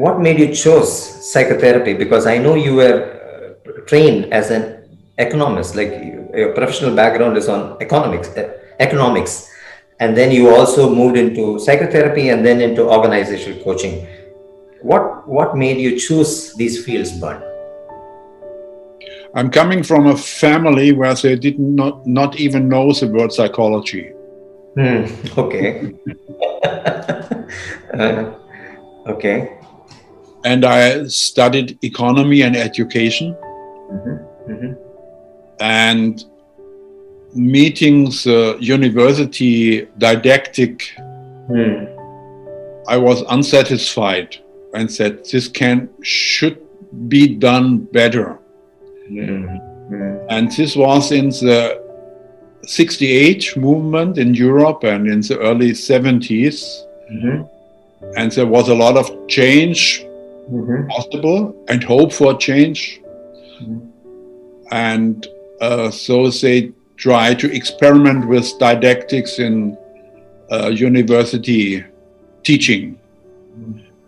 what made you choose psychotherapy? Because I know you were trained as an economist, like your professional background is on economics, and then you also moved into psychotherapy and then into organizational coaching. What made you choose these fields, Bernd? I'm coming from a family where they did not even know the word psychology. Okay. Okay. And I studied economy and education. And meeting the university didactic, I was unsatisfied and said, this should be done better. And this was in the 68 movement in Europe and in the early 70s. And there was a lot of change possible and hope for change. And so they try to experiment with didactics in university teaching.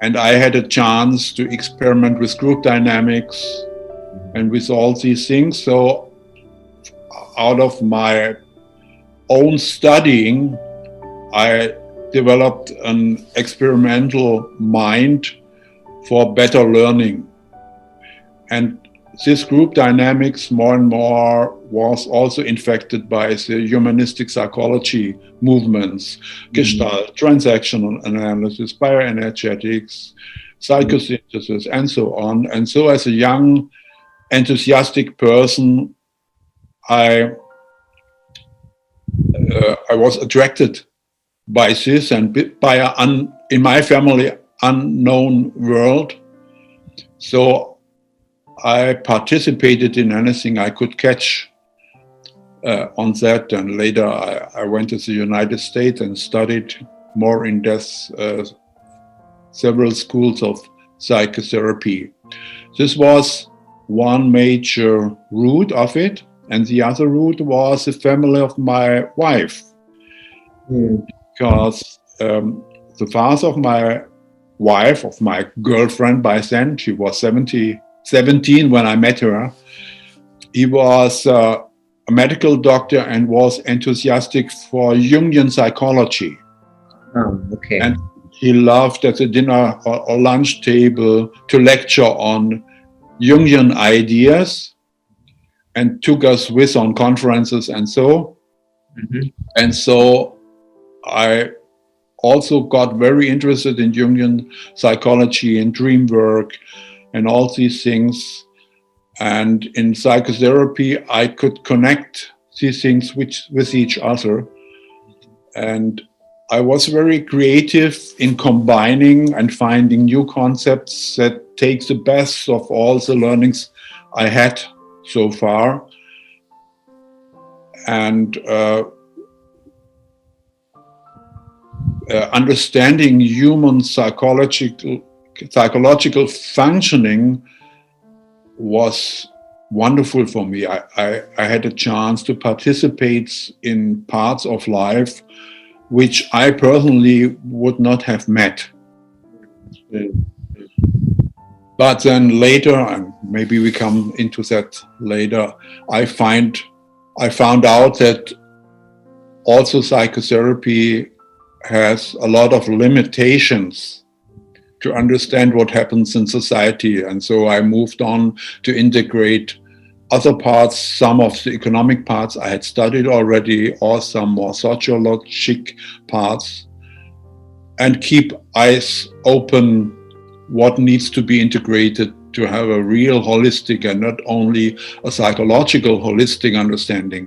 And I had a chance to experiment with group dynamics and with all these things. So out of my own studying, I developed an experimental mind for better learning. And this group dynamics more and more was also infected by the humanistic psychology movements, Gestalt, transactional analysis, bioenergetics, psychosynthesis, and so on. And so as a young, enthusiastic person, I was attracted by this and by in my family, unknown world. So I participated in anything I could catch on that. And later I went to the United States and studied more in depth several schools of psychotherapy. This was one major route of it. And the other route was the family of my wife. Because the father of my wife, of my girlfriend by then, she was 17 when I met her. He was a medical doctor and was enthusiastic for Jungian psychology. Okay. And he loved at the dinner or lunch table to lecture on Jungian ideas and took us with on conferences and so. And so I also got very interested in Jungian psychology and dream work and all these things. And in psychotherapy, I could connect these things with each other. And I was very creative in combining and finding new concepts that take the best of all the learnings I had so far. And understanding human psychological functioning was wonderful for me. I had a chance to participate in parts of life which I personally would not have met. But then later, and maybe we come into that later, I found out that also psychotherapy has a lot of limitations to understand what happens in society. And so I moved on to integrate other parts, some of the economic parts I had studied already, or some more sociologic parts, and keep eyes open what needs to be integrated to have a real holistic and not only a psychological holistic understanding.